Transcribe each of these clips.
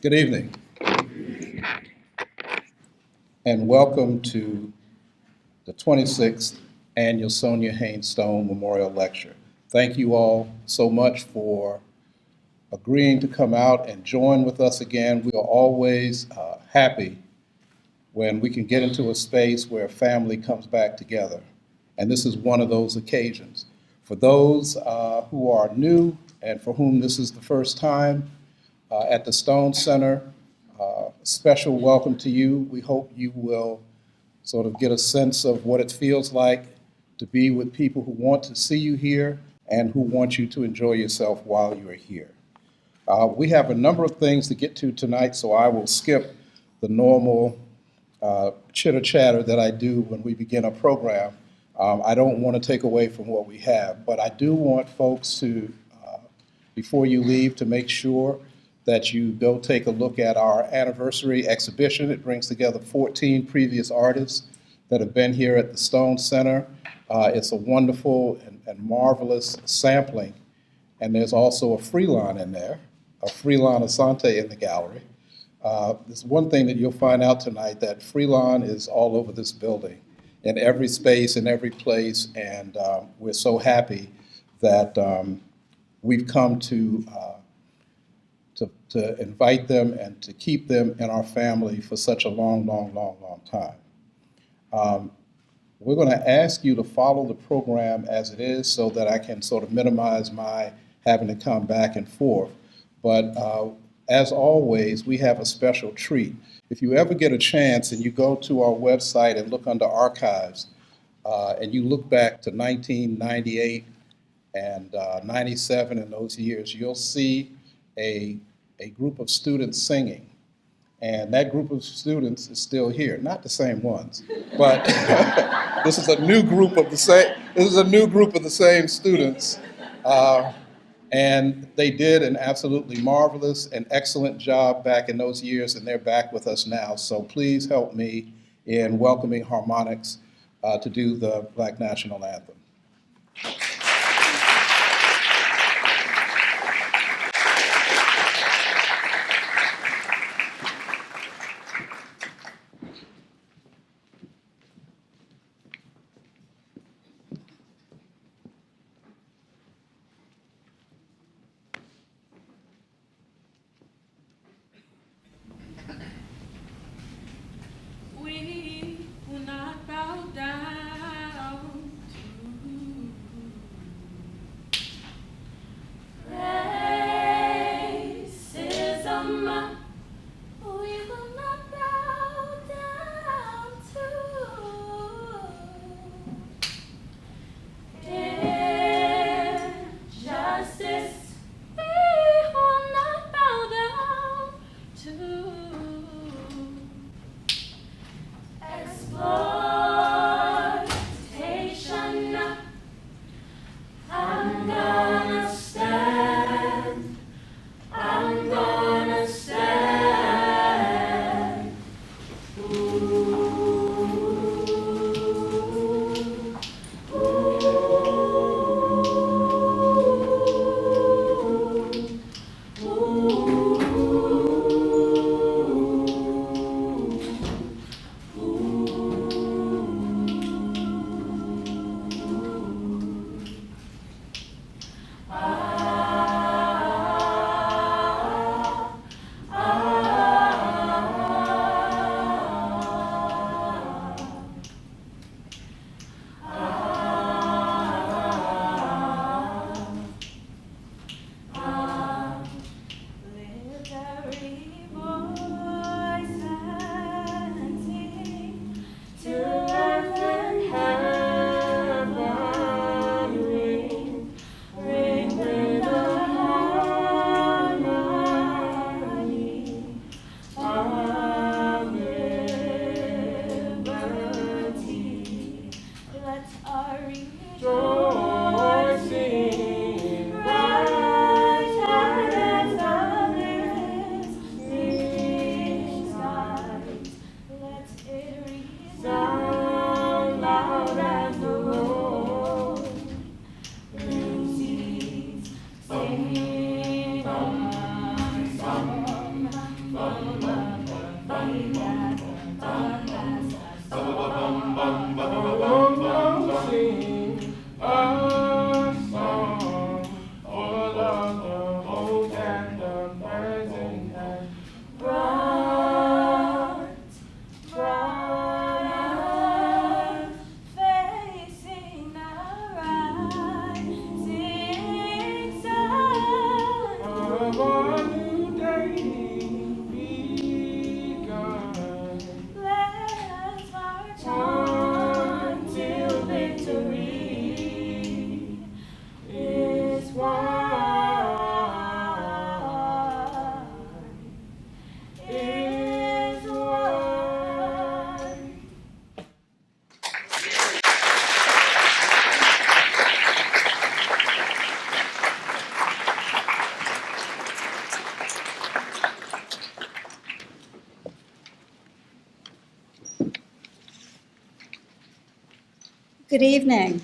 Good evening, and welcome to the 26th Annual Sonia Haynes Stone Memorial Lecture. Thank you all so much for agreeing to come out and join with us again. We are always happy when we can get into a space where family comes back together, and this is one of those occasions. For those who are new and for whom this is the first time at the Stone Center, special welcome to you. We hope you will sort of get a sense of what it feels like to be with people who want to see you here and who want you to enjoy yourself while you are here. We have a number of things to get to tonight, so I will skip the normal chitter chatter that I do when we begin a program. I don't want to take away from what we have, but I do want folks to, before you leave, to make sure that you go take a look at our anniversary exhibition. It brings together 14 previous artists that have been here at the Stone Center. It's a wonderful and marvelous sampling. And there's also a Freelon in there, a Freelon Asante in the gallery. There's one thing that you'll find out tonight, that Freelon is all over this building, in every space, in every place, and we're so happy that we've come to invite them and to keep them in our family for such a long time. We're going to ask you to follow the program as it is so that I can sort of minimize my having to come back and forth. But as always, we have a special treat. If you ever get a chance and you go to our website and look under archives and you look back to 1998 and 97 in those years, you'll see a group of students singing. And that group of students is still here, not the same ones, but this is a new group of the same students. And they did an absolutely marvelous and excellent job back in those years, and they're back with us now. So please help me in welcoming Harmonyx to do the Black National Anthem. We will not bow down to Good evening.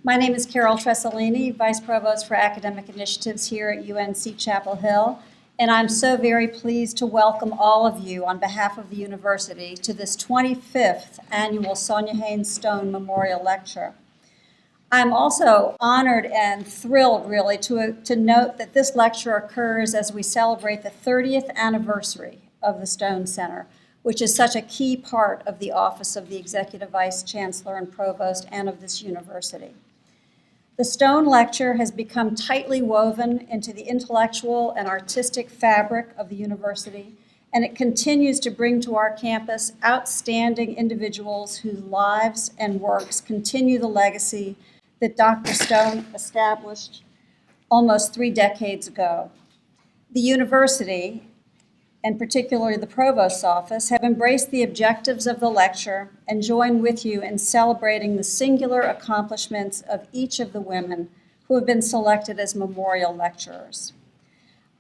My name is Carol Tressolini, Vice Provost for Academic Initiatives here at UNC Chapel Hill, and I'm so very pleased to welcome all of you on behalf of the university to this 25th annual Sonia Haynes Stone Memorial Lecture. I'm also honored and thrilled, really, to note that this lecture occurs as we celebrate the 30th anniversary of the Stone Center, which is such a key part of the office of the Executive Vice Chancellor and Provost and of this university. The Stone Lecture has become tightly woven into the intellectual and artistic fabric of the university, and it continues to bring to our campus outstanding individuals whose lives and works continue the legacy that Dr. Stone established almost 3 decades ago. The university, and particularly the Provost's office, have embraced the objectives of the lecture and join with you in celebrating the singular accomplishments of each of the women who have been selected as memorial lecturers.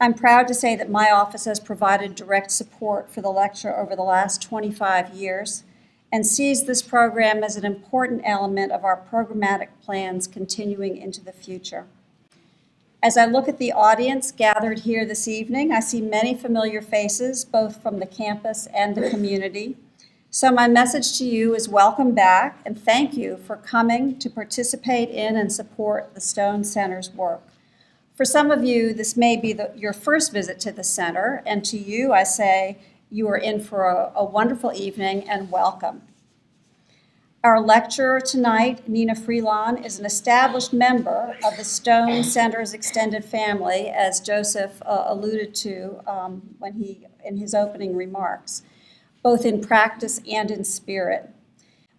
I'm proud to say that my office has provided direct support for the lecture over the last 25 years and sees this program as an important element of our programmatic plans continuing into the future. As I look at the audience gathered here this evening, I see many familiar faces, both from the campus and the community. So my message to you is welcome back and thank you for coming to participate in and support the Stone Center's work. For some of you, this may be your first visit to the center, and to you I say you are in for a wonderful evening and welcome. Our lecturer tonight, Nnenna Freelon, is an established member of the Stone Center's extended family, as Joseph alluded to in his opening remarks, both in practice and in spirit.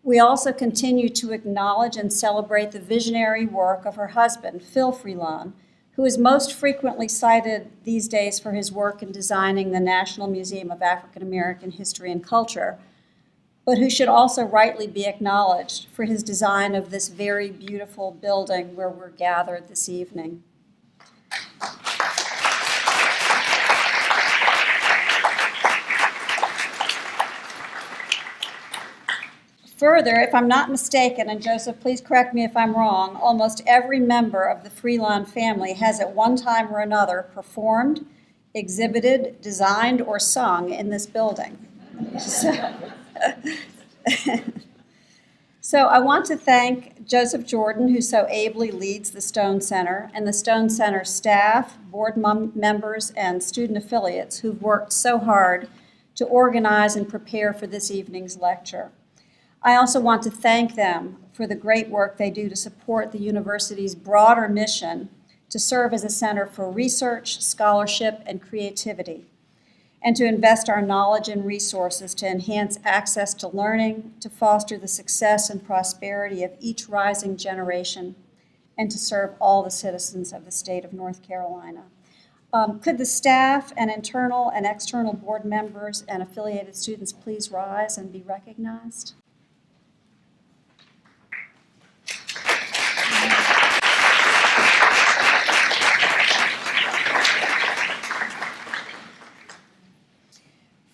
We also continue to acknowledge and celebrate the visionary work of her husband, Phil Freelon, who is most frequently cited these days for his work in designing the National Museum of African American History and Culture, but who should also rightly be acknowledged for his design of this very beautiful building where we're gathered this evening. Further, if I'm not mistaken, and Joseph, please correct me if I'm wrong, almost every member of the Freelon family has at one time or another performed, exhibited, designed, or sung in this building. So I want to thank Joseph Jordan, who so ably leads the Stone Center, and the Stone Center staff, board members, and student affiliates who've worked so hard to organize and prepare for this evening's lecture. I also want to thank them for the great work they do to support the university's broader mission to serve as a center for research, scholarship, and creativity, and to invest our knowledge and resources to enhance access to learning, to foster the success and prosperity of each rising generation, and to serve all the citizens of the state of North Carolina. Could the staff and internal and external board members and affiliated students please rise and be recognized?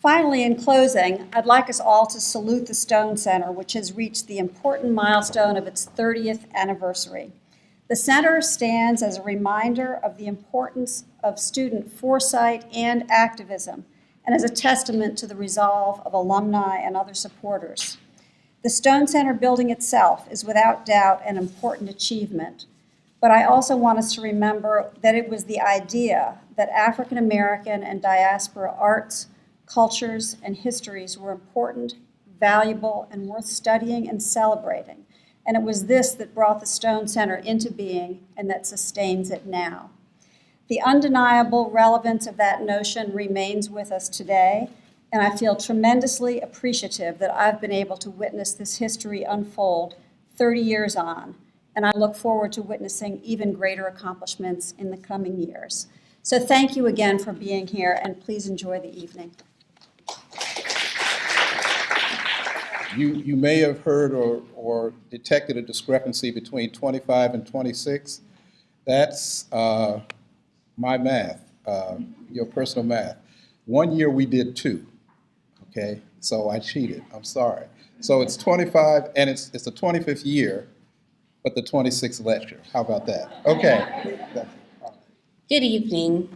Finally, in closing, I'd like us all to salute the Stone Center, which has reached the important milestone of its 30th anniversary. The center stands as a reminder of the importance of student foresight and activism, and as a testament to the resolve of alumni and other supporters. The Stone Center building itself is without doubt an important achievement, but I also want us to remember that it was the idea that African American and diaspora arts, cultures, and histories were important, valuable, and worth studying and celebrating. And it was this that brought the Stone Center into being and that sustains it now. The undeniable relevance of that notion remains with us today, and I feel tremendously appreciative that I've been able to witness this history unfold 30 years on, and I look forward to witnessing even greater accomplishments in the coming years. So thank you again for being here, and please enjoy the evening. You may have heard or detected a discrepancy between 25 and 26. That's my math, your personal math. 1 year we did 2, okay? So I cheated, I'm sorry. So it's 25, and it's the 25th year, but the 26th lecture. How about that? Okay. Good evening.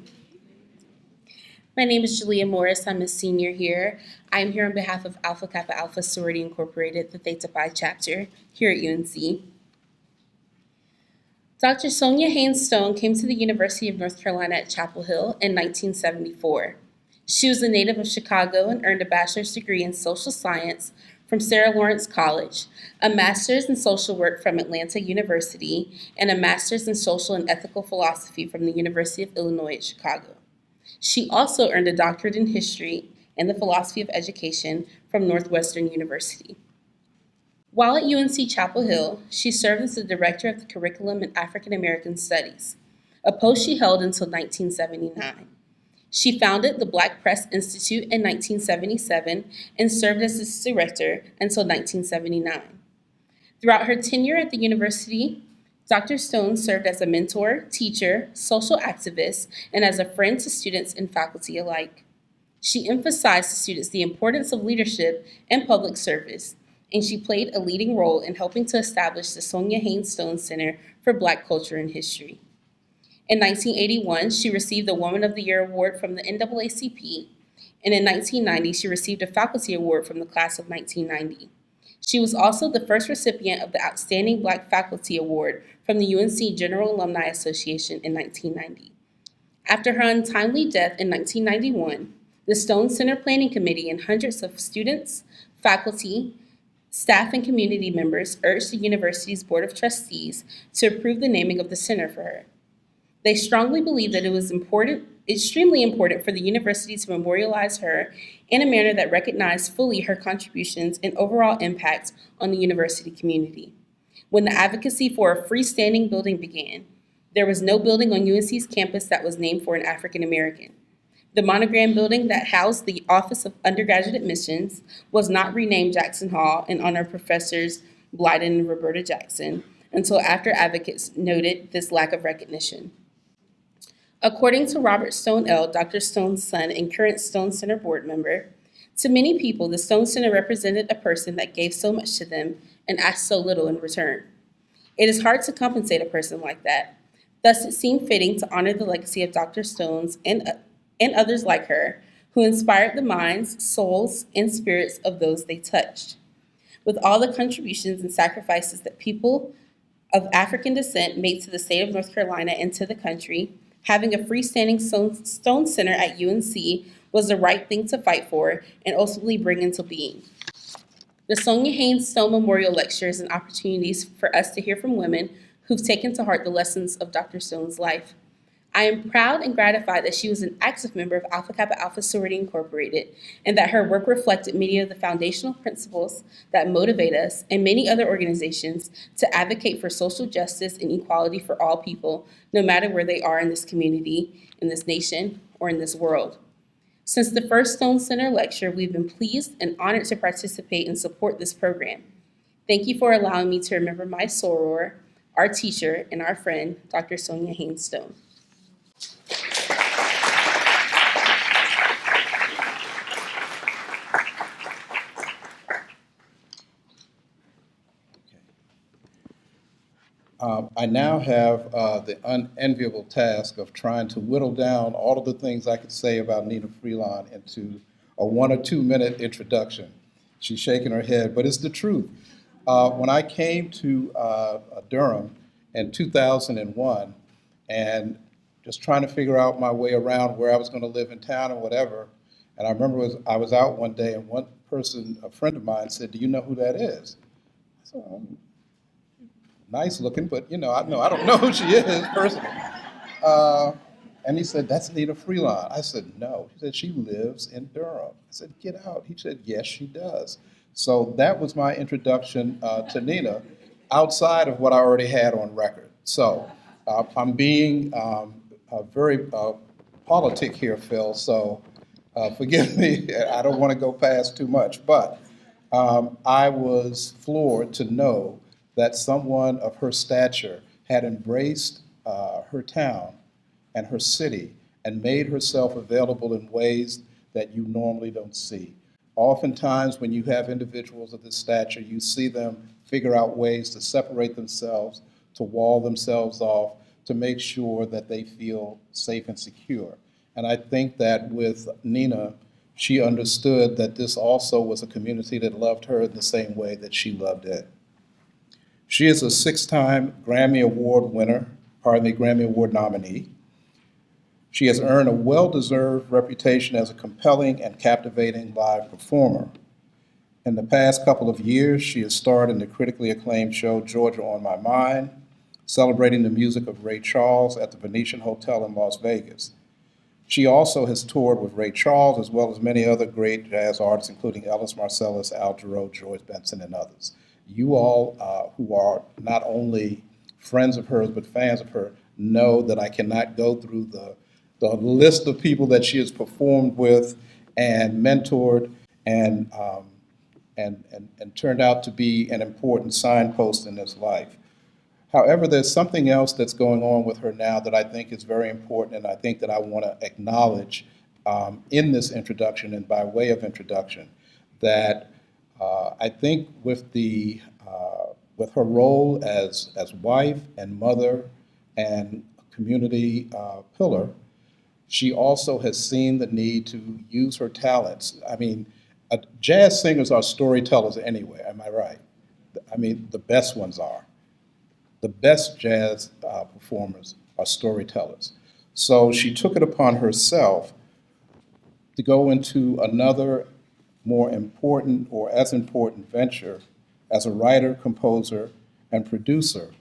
My name is Julia Morris. I'm a senior here. I'm here on behalf of Alpha Kappa Alpha Sorority Incorporated, the Theta Pi chapter here at UNC. Dr. Sonia Haynes Stone came to the University of North Carolina at Chapel Hill in 1974. She was a native of Chicago and earned a bachelor's degree in social science from Sarah Lawrence College, a master's in social work from Atlanta University, and a master's in social and ethical philosophy from the University of Illinois at Chicago. She also earned a doctorate in history and the philosophy of education from Northwestern University. While at UNC Chapel Hill, she served as the director of the Curriculum in African American Studies, a post she held until 1979. She founded the Black Press Institute in 1977 and served as its director until 1979. Throughout her tenure at the university, Dr. Stone served as a mentor, teacher, social activist, and as a friend to students and faculty alike. She emphasized to students the importance of leadership and public service, and she played a leading role in helping to establish the Sonia Haynes Stone Center for Black Culture and History. In 1981, she received the Woman of the Year Award from the NAACP, and in 1990, she received a faculty award from the class of 1990. She was also the first recipient of the Outstanding Black Faculty Award from the UNC General Alumni Association in 1990. After her untimely death in 1991, the Stone Center Planning Committee and hundreds of students, faculty, staff, and community members urged the university's Board of Trustees to approve the naming of the center for her. They strongly believe that it was extremely important for the university to memorialize her in a manner that recognized fully her contributions and overall impact on the university community. When the advocacy for a freestanding building began, there was no building on UNC's campus that was named for an African American. The Monogram building that housed the Office of Undergraduate Admissions was not renamed Jackson Hall in honor of Professors Blyden and Roberta Jackson until after advocates noted this lack of recognition. According to Robert Stone L., Dr. Stone's son and current Stone Center board member, to many people, the Stone Center represented a person that gave so much to them and asked so little in return. It is hard to compensate a person like that. Thus, it seemed fitting to honor the legacy of Dr. Stone's and others like her, who inspired the minds, souls, and spirits of those they touched. With all the contributions and sacrifices that people of African descent made to the state of North Carolina and to the country, having a freestanding Stone Center at UNC was the right thing to fight for and ultimately bring into being. The Sonia Haynes Stone Memorial Lecture is an opportunity for us to hear from women who've taken to heart the lessons of Dr. Stone's life. I am proud and gratified that she was an active member of Alpha Kappa Alpha Sorority Incorporated, and that her work reflected many of the foundational principles that motivate us and many other organizations to advocate for social justice and equality for all people, no matter where they are in this community, in this nation, or in this world. Since the first Stone Center lecture, we've been pleased and honored to participate and support this program. Thank you for allowing me to remember my soror, our teacher, and our friend, Dr. Sonia Haynes Stone. I now have the unenviable task of trying to whittle down all of the things I could say about Nnenna Freelon into a 1 or 2 minute introduction. She's shaking her head, but it's the truth. When I came to Durham in 2001 and just trying to figure out my way around where I was going to live in town and whatever, and I remember I was out one day and one person, a friend of mine, said, "Do you know who that is?" I said, "Nice looking, but I don't know who she is personally." And he said, "That's Nnenna Freelon." I said, "No." He said, "She lives in Durham." I said, "Get out." He said, "Yes, she does." So that was my introduction to Nnenna, outside of what I already had on record. So I'm being very politic here, Phil, so forgive me. I don't want to go past too much, but I was floored to know that someone of her stature had embraced her town and her city and made herself available in ways that you normally don't see. Oftentimes, when you have individuals of this stature, you see them figure out ways to separate themselves, to wall themselves off, to make sure that they feel safe and secure. And I think that with Nnenna, she understood that this also was a community that loved her in the same way that she loved it. She is a 6-time Grammy Award nominee. She has earned a well-deserved reputation as a compelling and captivating live performer. In the past couple of years, she has starred in the critically acclaimed show Georgia on My Mind, celebrating the music of Ray Charles at the Venetian Hotel in Las Vegas. She also has toured with Ray Charles as well as many other great jazz artists, including Ellis Marsalis, Al Jarreau, George Benson, and others. You all who are not only friends of hers but fans of her know that I cannot go through the list of people that she has performed with and mentored and turned out to be an important signpost in this life. However, there's something else that's going on with her now that I think is very important, and I think that I want to acknowledge in this introduction and by way of introduction, that I think with her role as wife and mother and community pillar, she also has seen the need to use her talents. I mean, jazz singers are storytellers anyway, am I right? I mean, the best ones are. The best jazz performers are storytellers. So she took it upon herself to go into another more important or as important venture as a writer, composer, and producer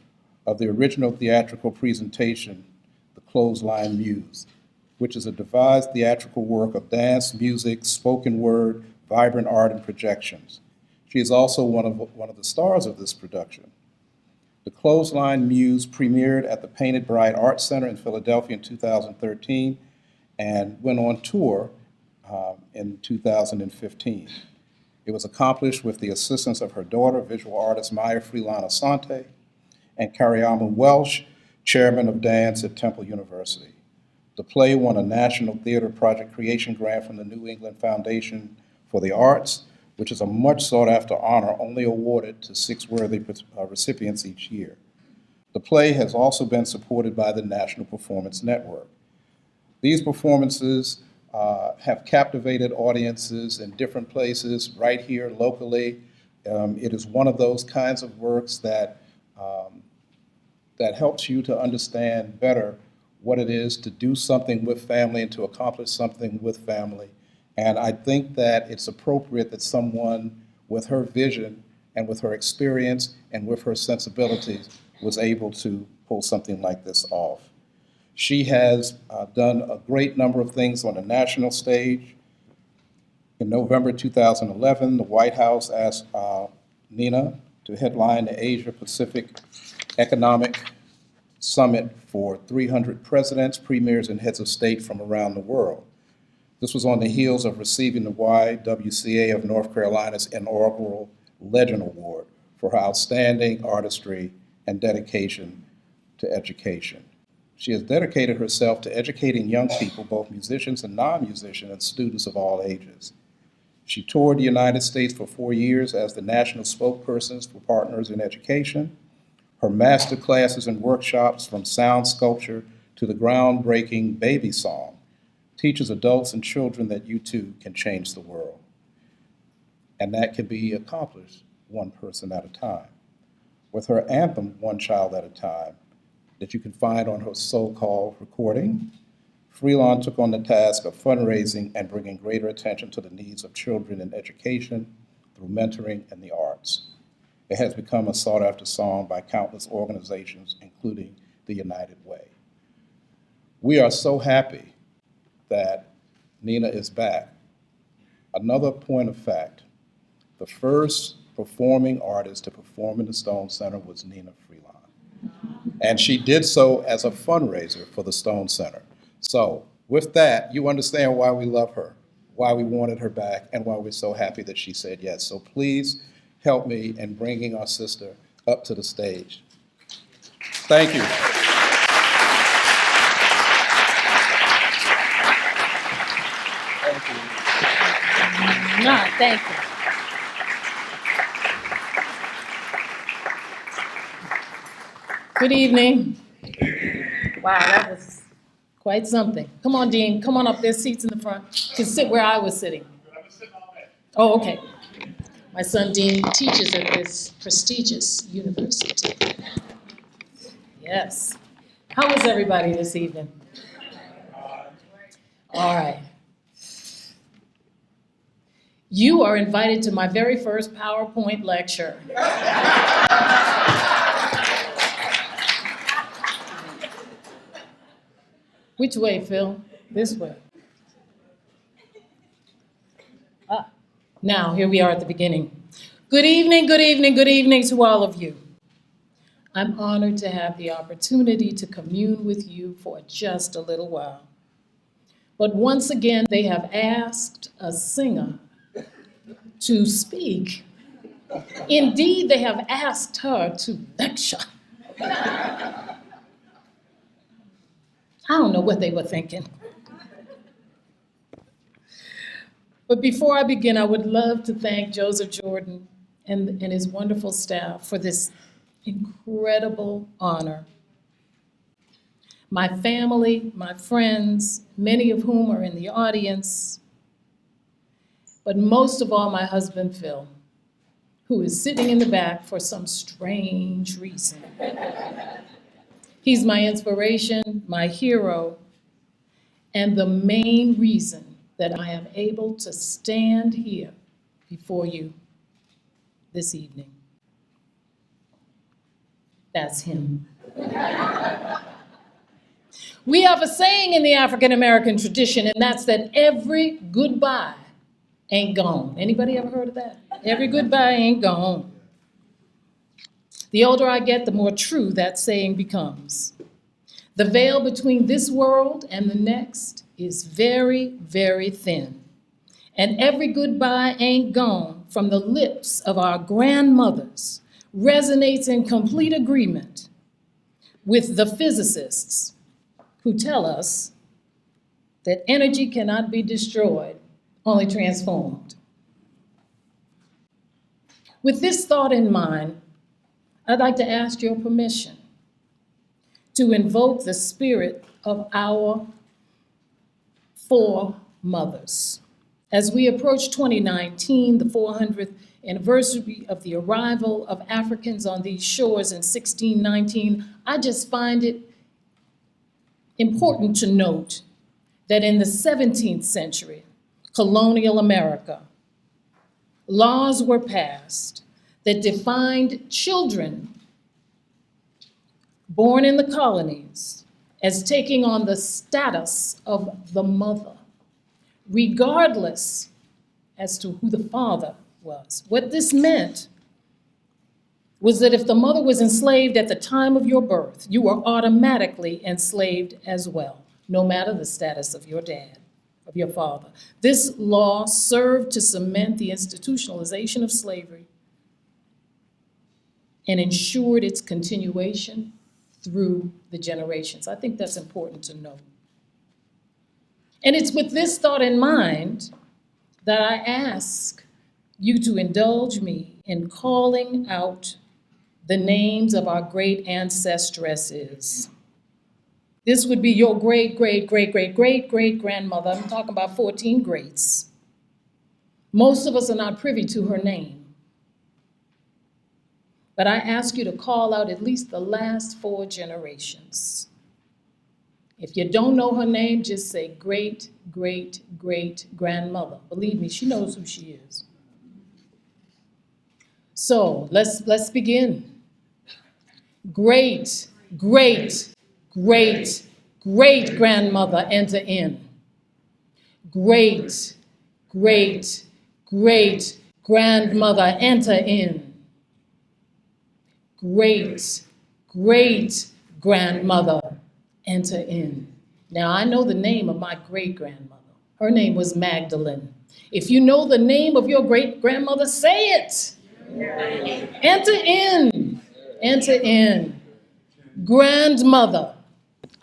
of the original theatrical presentation, The Clothesline Muse, which is a devised theatrical work of dance, music, spoken word, vibrant art, and projections. She is also one of the stars of this production. The Clothesline Muse premiered at the Painted Bride Art Center in Philadelphia in 2013 and went on tour in 2015. It was accomplished with the assistance of her daughter, visual artist Maya Freelon Asante, and Karyama Welsh, chairman of dance at Temple University. The play won a National Theater Project Creation Grant from the New England Foundation for the Arts, which is a much sought-after honor only awarded to 6 worthy recipients each year. The play has also been supported by the National Performance Network. These performances have captivated audiences in different places, right here locally. It is one of those kinds of works that helps you to understand better what it is to do something with family and to accomplish something with family. And I think that it's appropriate that someone with her vision and with her experience and with her sensibilities was able to pull something like this off. She has done a great number of things on the national stage. In November 2011, the White House asked Nnenna to headline the Asia Pacific Economic Summit for 300 presidents, premiers, and heads of state from around the world. This was on the heels of receiving the YWCA of North Carolina's inaugural Legend Award for her outstanding artistry and dedication to education. She has dedicated herself to educating young people, both musicians and non-musicians, and students of all ages. She toured the United States for 4 years as the national spokesperson for Partners in Education. Her master classes and workshops, from sound sculpture to the groundbreaking baby song, teaches adults and children that you too can change the world. And that can be accomplished one person at a time. With her anthem, One Child at a Time, that you can find on her so-called recording, Freelon took on the task of fundraising and bringing greater attention to the needs of children in education through mentoring and the arts. It has become a sought-after song by countless organizations, including the United Way. We are so happy that Nnenna is back. Another point of fact, the first performing artist to perform in the Stone Center was Nnenna Freelon. And she did so as a fundraiser for the Stone Center. So with that, you understand why we love her, why we wanted her back, and why we're so happy that she said yes. So please help me in bringing our sister up to the stage. Thank you. Thank you. Thank you. Good evening. Wow, that was quite something. Come on, Dean, come on up. There's seats in the front. You can sit where I was sitting. Oh, okay. My son Dean teaches at this prestigious university. Yes. How is everybody this evening? All right. You are invited to my very first PowerPoint lecture. Which way, Phil? This way. Now, here we are at the beginning. Good evening, good evening, good evening to all of you. I'm honored to have the opportunity to commune with you for just a little while. But once again, they have asked a singer to speak. Indeed, they have asked her to lecture. I don't know what they were thinking. But before I begin, I would love to thank Joseph Jordan and his wonderful staff for this incredible honor. My family, my friends, many of whom are in the audience, but most of all, my husband, Phil, who is sitting in the back for some strange reason. He's my inspiration, my hero, and the main reason that I am able to stand here before you this evening. That's him. We have a saying in the African American tradition, and that's that every goodbye ain't gone. Anybody ever heard of that? Every goodbye ain't gone. The older I get, the more true that saying becomes. The veil between this world and the next is very, very thin. And every goodbye ain't gone from the lips of our grandmothers resonates in complete agreement with the physicists who tell us that energy cannot be destroyed, only transformed. With this thought in mind, I'd like to ask your permission to invoke the spirit of our foremothers. As we approach 2019, the 400th anniversary of the arrival of Africans on these shores in 1619, I just find it important to note that in the 17th century, colonial America, laws were passed that defined children born in the colonies as taking on the status of the mother, regardless as to who the father was. What this meant was that if the mother was enslaved at the time of your birth, you were automatically enslaved as well, no matter the status of your dad, of your father. This law served to cement the institutionalization of slavery and ensured its continuation through the generations. I think that's important to know. And it's with this thought in mind that I ask you to indulge me in calling out the names of our great ancestresses. This would be your great, great, great, great, great, great grandmother. I'm talking about 14 greats. Most of us are not privy to her name. But I ask you to call out at least the last 4 generations. If you don't know her name, just say great, great, great grandmother. Believe me, she knows who she is. So let's begin. Great, great, great, great grandmother, enter in. Great, great, great grandmother, enter in. Great, great grandmother, enter in. Now, I know the name of my great grandmother. Her name was Magdalene. If you know the name of your great grandmother, say it. Enter in. Enter in. Grandmother.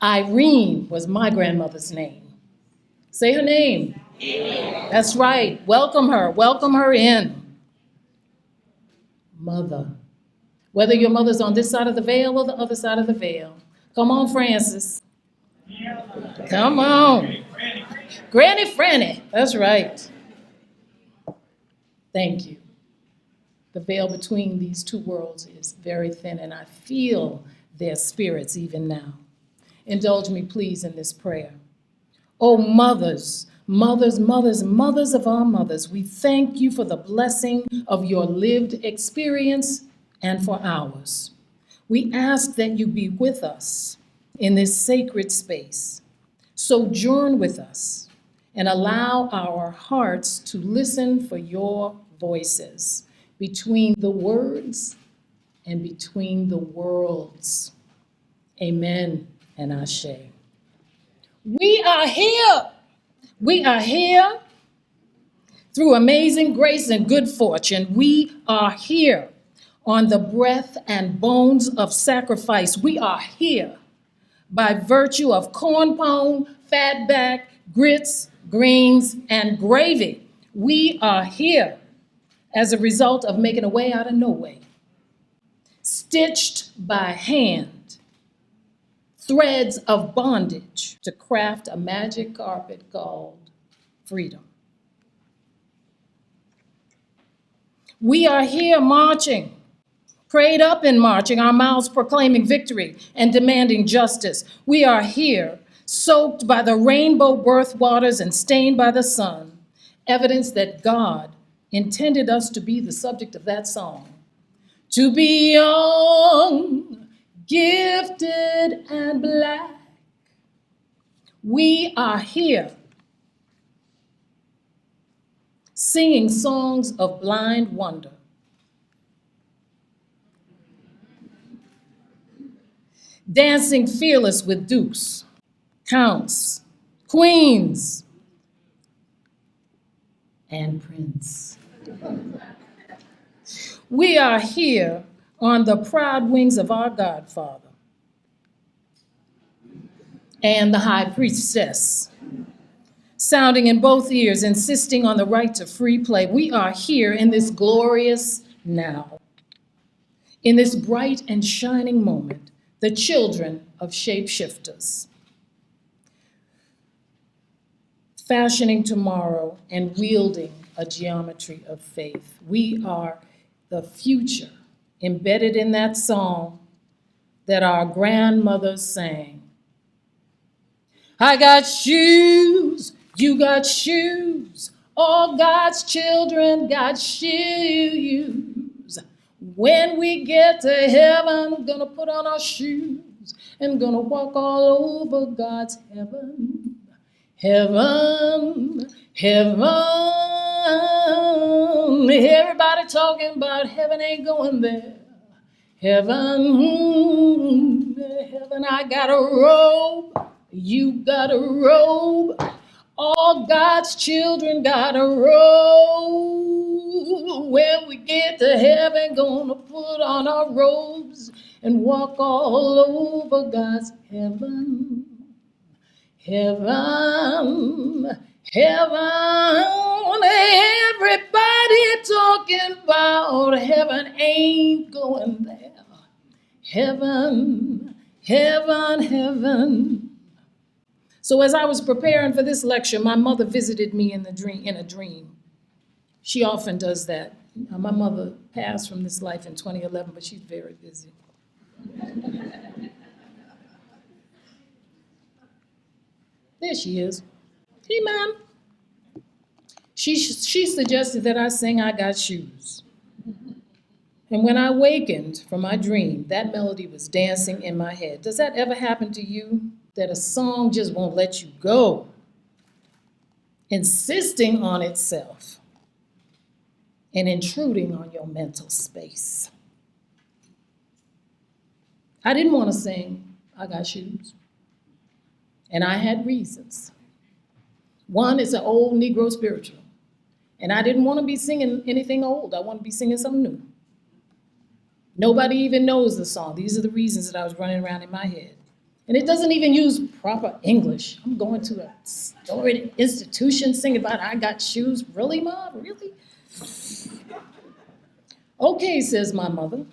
Irene was my grandmother's name. Say her name. That's right. Welcome her in. Mother. Whether your mother's on this side of the veil or the other side of the veil. Come on, Francis. Come on. Granny Franny. That's right. Thank you. The veil between these two worlds is very thin, and I feel their spirits even now. Indulge me, please, in this prayer. Oh, mothers, mothers, mothers, mothers of our mothers, we thank you for the blessing of your lived experience and for ours. We ask that you be with us in this sacred space. Sojourn with us and allow our hearts to listen for your voices between the words and between the worlds. Amen and Ashe. We are here. We are here through amazing grace and good fortune. We are here on the breath and bones of sacrifice. We are here by virtue of corn pone, fatback, grits, greens, and gravy. We are here as a result of making a way out of no way, stitched by hand, threads of bondage to craft a magic carpet called freedom. We are here marching, prayed up in marching, our mouths proclaiming victory and demanding justice. We are here, soaked by the rainbow birth waters and stained by the sun, evidence that God intended us to be the subject of that song. To be young, gifted, and black. We are here singing songs of blind wonder. Dancing fearless with dukes, counts, queens, and prince. We are here on the proud wings of our Godfather and the High Priestess, sounding in both ears, insisting on the right to free play. We are here in this glorious now, in this bright and shining moment, the children of shapeshifters, fashioning tomorrow and wielding a geometry of faith. We are the future embedded in that song that our grandmothers sang. I got shoes, you got shoes, all God's children got shoes. When we get to heaven, we're gonna put on our shoes and gonna walk all over God's heaven. Heaven, heaven. Everybody talking about heaven ain't going there. Heaven, heaven, I got a robe, you got a robe. All God's children got a robe. When we get to heaven, gonna put on our robes and walk all over God's heaven. Heaven, heaven, everybody talking about heaven ain't going there. Heaven, heaven, heaven. So as I was preparing for this lecture, my mother visited me in a dream. She often does that. My mother passed from this life in 2011, but she's very busy. There she is. Hey, Mom. She suggested that I sing I Got Shoes. And when I awakened from my dream, that melody was dancing in my head. Does that ever happen to you? That a song just won't let you go, insisting on itself and intruding on your mental space. I didn't want to sing I Got Shoes. And I had reasons. One is an old Negro spiritual. And I didn't want to be singing anything old. I want to be singing something new. Nobody even knows the song. These are the reasons that I was running around in my head. And it doesn't even use proper English. I'm going to a storied institution singing about I got shoes. Really, Mom? Really? Okay, says my mother.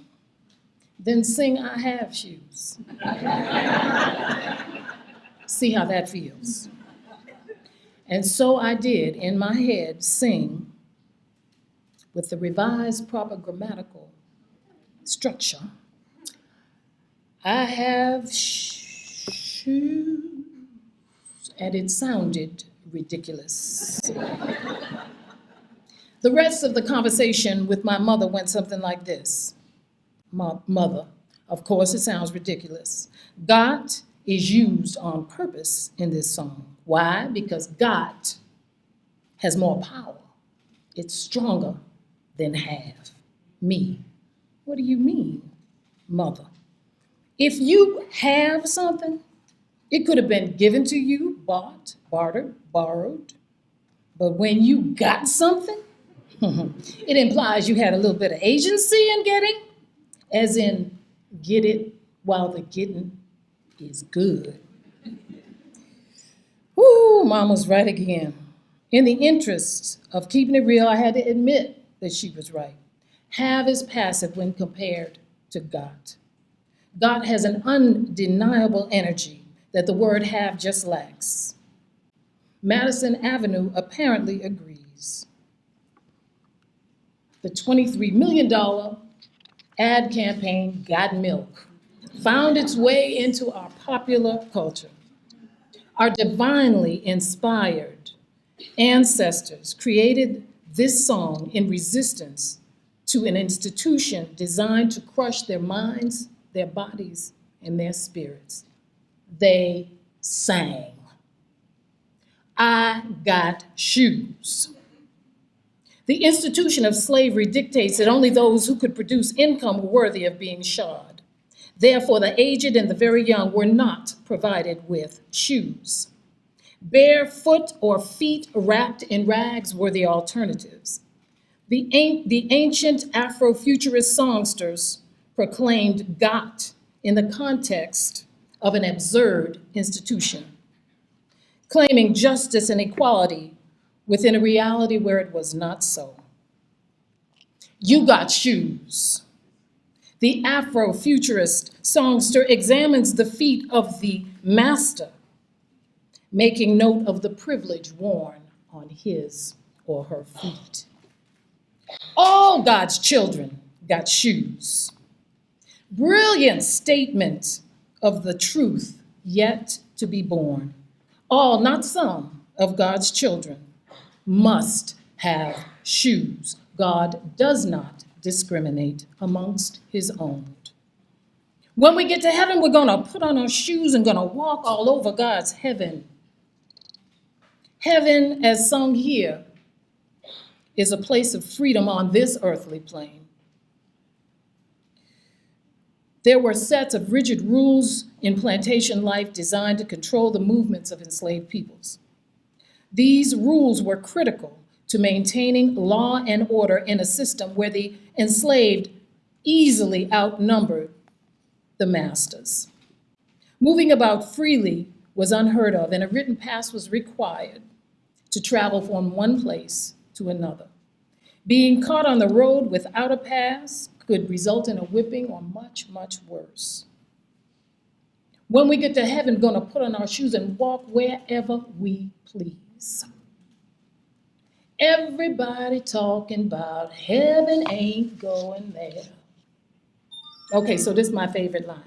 Then sing I have shoes. See how that feels. And so I did, in my head, sing with the revised proper grammatical structure. I have shoes, and it sounded ridiculous. The rest of the conversation with my mother went something like this. Mother, of course it sounds ridiculous. Got is used on purpose in this song. Why? Because got has more power. It's stronger than have. Me. What do you mean, Mother? If you have something, it could have been given to you, bought, bartered, borrowed. But when you got something, it implies you had a little bit of agency in getting, as in get it while the getting is good. Woo, Mom was right again. In the interest of keeping it real, I had to admit that she was right. Have is passive when compared to got. Got has an undeniable energy that the word have just lacks. Madison Avenue apparently agrees. The $23 million ad campaign, Got Milk, found its way into our popular culture. Our divinely inspired ancestors created this song in resistance to an institution designed to crush their minds, their bodies, and their spirits. They sang. I got shoes. The institution of slavery dictates that only those who could produce income were worthy of being shod. Therefore, the aged and the very young were not provided with shoes. Barefoot or feet wrapped in rags were the alternatives. The ancient Afrofuturist songsters proclaimed got in the context of an absurd institution, claiming justice and equality within a reality where it was not so. You got shoes. The Afrofuturist songster examines the feet of the master, making note of the privilege worn on his or her feet. All God's children got shoes. Brilliant statement of the truth yet to be born. All, not some, of God's children must have shoes. God does not discriminate amongst his own. When we get to heaven, we're going to put on our shoes and going to walk all over God's heaven. Heaven, as sung here, is a place of freedom on this earthly plane. There were sets of rigid rules in plantation life designed to control the movements of enslaved peoples. These rules were critical to maintaining law and order in a system where the enslaved easily outnumbered the masters. Moving about freely was unheard of, and a written pass was required to travel from one place to another. Being caught on the road without a pass could result in a whipping or much, much worse. When we get to heaven, we're going to put on our shoes and walk wherever we please. Everybody talking about heaven ain't going there. Okay, so this is my favorite line.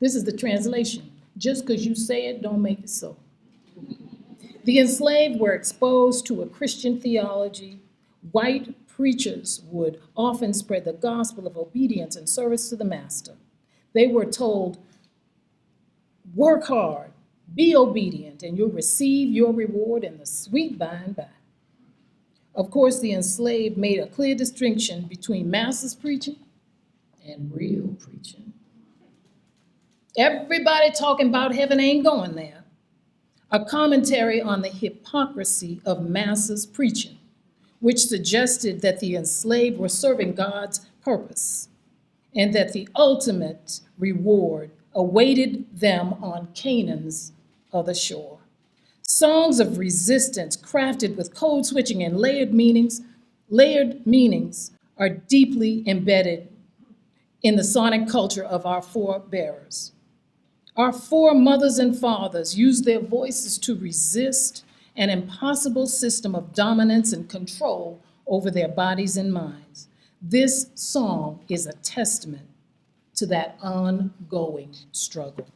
This is the translation. Just because you say it, don't make it so. The enslaved were exposed to a Christian theology. White preachers would often spread the gospel of obedience and service to the master. They were told, work hard, be obedient, and you'll receive your reward in the sweet by and by. Of course, the enslaved made a clear distinction between master's preaching and real preaching. Everybody talking about heaven ain't going there. A commentary on the hypocrisy of master's preaching, which suggested that the enslaved were serving God's purpose and that the ultimate reward awaited them on Canaan's other shore. Songs of resistance crafted with code switching and layered meanings are deeply embedded in the sonic culture of our forebears. Our foremothers and fathers used their voices to resist an impossible system of dominance and control over their bodies and minds. This song is a testament to that ongoing struggle.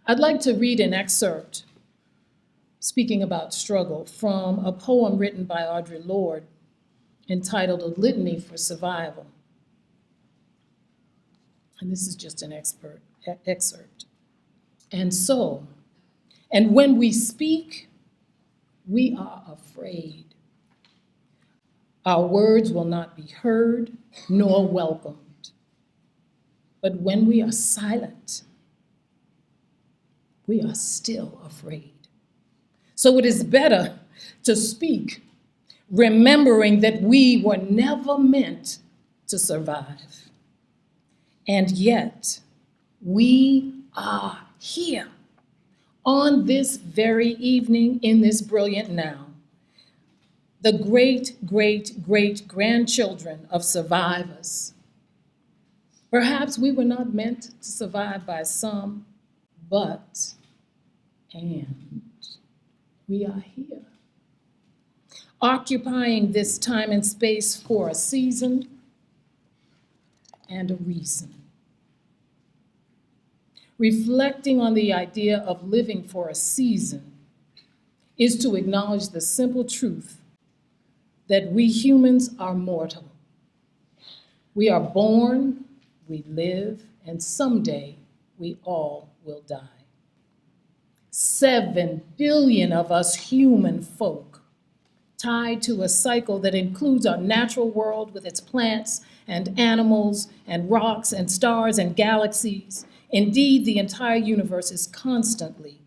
I'd like to read an excerpt, speaking about struggle, from a poem written by Audre Lorde entitled A Litany for Survival. And this is just an excerpt. And when we speak, we are afraid. Our words will not be heard nor welcomed. But when we are silent, we are still afraid. So it is better to speak, remembering that we were never meant to survive. And yet, we are here on this very evening in this brilliant now. The great, great, great grandchildren of survivors. Perhaps we were not meant to survive by some, and we are here. Occupying this time and space for a season and a reason. Reflecting on the idea of living for a season is to acknowledge the simple truth that we humans are mortal. We are born, we live, and someday we all will die. 7 billion of us human folk, tied to a cycle that includes our natural world with its plants and animals and rocks and stars and galaxies. Indeed, the entire universe is constantly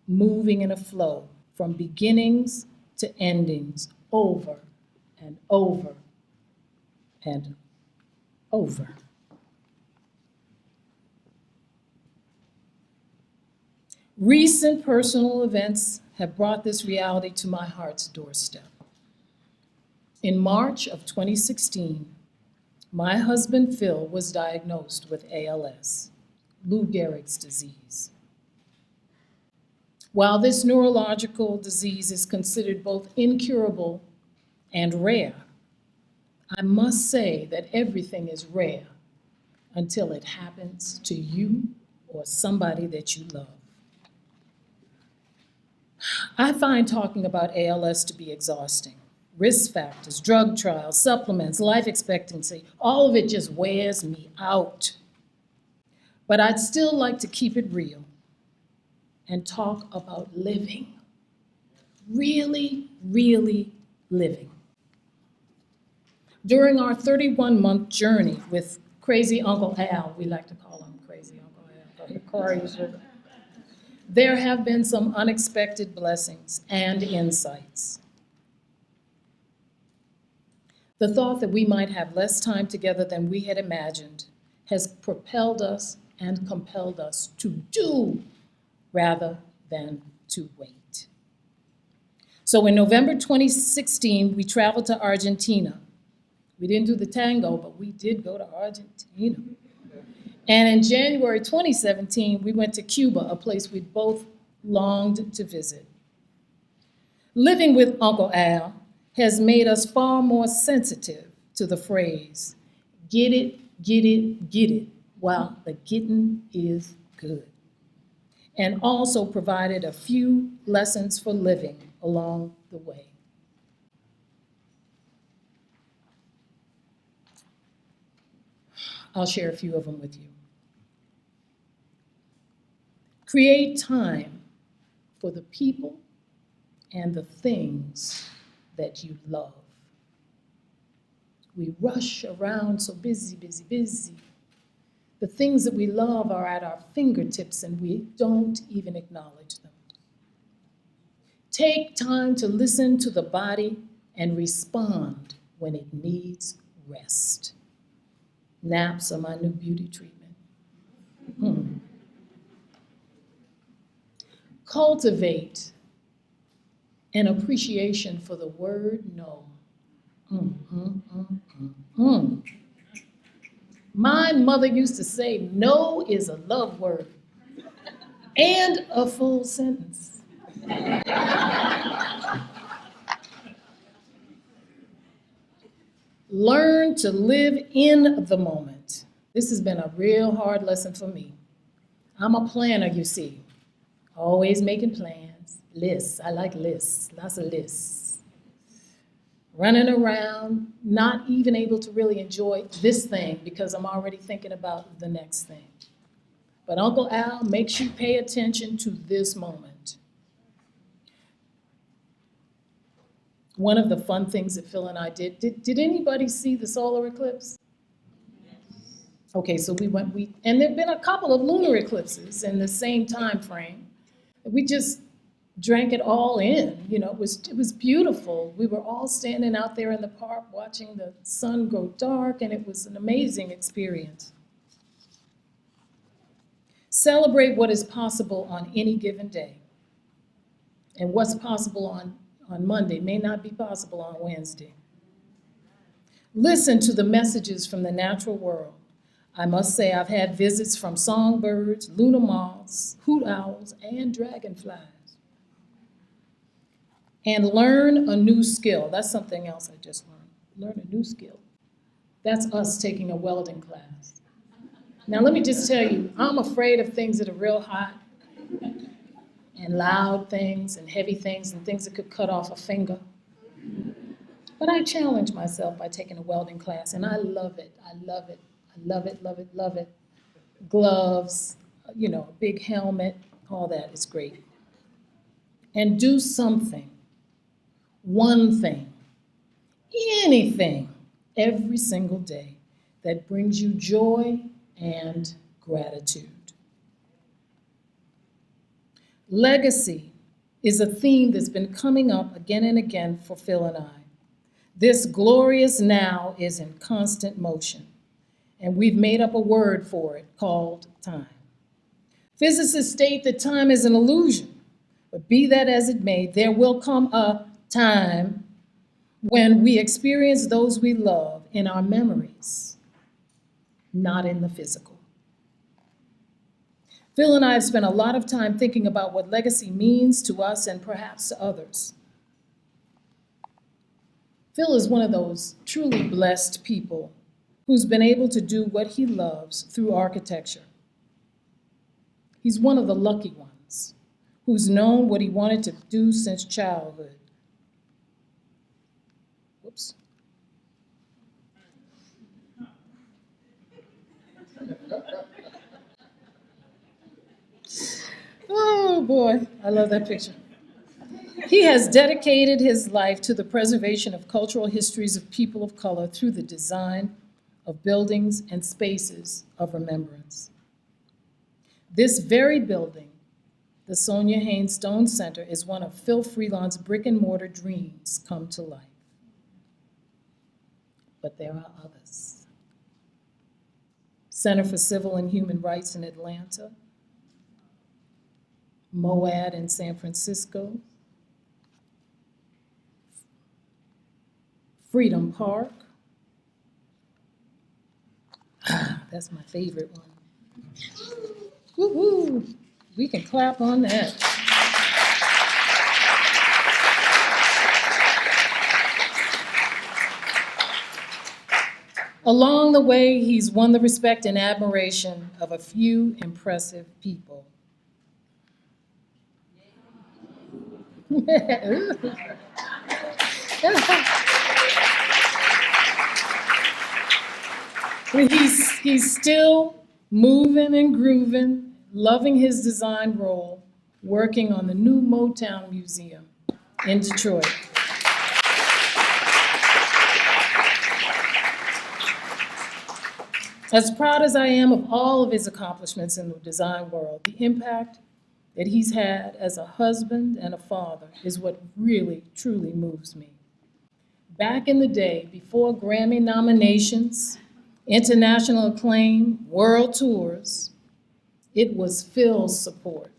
moving in a flow from beginnings to endings, over and over and over. Recent personal events have brought this reality to my heart's doorstep. In March of 2016, my husband Phil was diagnosed with ALS, Lou Gehrig's disease. While this neurological disease is considered both incurable and rare, I must say that everything is rare until it happens to you or somebody that you love. I find talking about ALS to be exhausting. Risk factors, drug trials, supplements, life expectancy, all of it just wears me out. But I'd still like to keep it real and talk about living. Really, really living. During our 31-month journey with Crazy Uncle Al, we like to call him Crazy Uncle Al, crazy. There have been some unexpected blessings and insights. The thought that we might have less time together than we had imagined has propelled us and compelled us to do rather than to wait. So in November 2016, we traveled to Argentina. We didn't do the tango, but we did go to Argentina. And in January 2017, we went to Cuba, a place we both longed to visit. Living with Uncle Al has made us far more sensitive to the phrase, get it, while the getting is good. And also provided a few lessons for living along the way. I'll share a few of them with you. Create time for the people and the things that you love. We rush around so busy. The things that we love are at our fingertips and we don't even acknowledge them. Take time to listen to the body and respond when it needs rest. Naps are my new beauty treatment. Hmm. Cultivate an appreciation for the word no. Mm. My mother used to say, no is a love word and a full sentence. Learn to live in the moment. This has been a real hard lesson for me. I'm a planner, you see. Always making plans. Lists. I like lists. Lots of lists. Running around, not even able to really enjoy this thing because I'm already thinking about the next thing. But Uncle Al makes you pay attention to this moment. One of the fun things that Phil and I did anybody see the solar eclipse? Okay, so and there've been a couple of lunar eclipses in the same time frame. We just drank it all in, you know, it was beautiful. We were all standing out there in the park watching the sun go dark, and it was an amazing experience. Celebrate what is possible on any given day. And what's possible on Monday may not be possible on Wednesday. Listen to the messages from the natural world. I must say I've had visits from songbirds, lunar moths, hoot owls, and dragonflies. And learn a new skill. That's something else I just learned. Learn a new skill. That's us taking a welding class. Now let me just tell you, I'm afraid of things that are real hot and loud things and heavy things and things that could cut off a finger. But I challenge myself by taking a welding class, and I love it. I love it. I love it, love it, love it. Gloves, you know, big helmet, all that is great. And do something, one thing, anything, every single day that brings you joy and gratitude. Legacy is a theme that's been coming up again and again for Phil and I. This glorious now is in constant motion, and we've made up a word for it called time. Physicists state that time is an illusion, but be that as it may, there will come a time when we experience those we love in our memories, not in the physical. Phil and I have spent a lot of time thinking about what legacy means to us and perhaps to others. Phil is one of those truly blessed people who's been able to do what he loves through architecture. He's one of the lucky ones who's known what he wanted to do since childhood. Whoops. Oh boy, I love that picture. He has dedicated his life to the preservation of cultural histories of people of color through the design of buildings and spaces of remembrance. This very building, the Sonia Haynes Stone Center, is one of Phil Freelon's brick and mortar dreams come to life. But there are others. Center for Civil and Human Rights in Atlanta, MOAD in San Francisco, Freedom Park. That's my favorite one. Woo-hoo. We can clap on that. Along the way, he's won the respect and admiration of a few impressive people. He's still moving and grooving, loving his design role, working on the new Motown Museum in Detroit. As proud as I am of all of his accomplishments in the design world, the impact that he's had as a husband and a father is what really, truly moves me. Back in the day, before Grammy nominations, international acclaim, world tours. It was Phil's support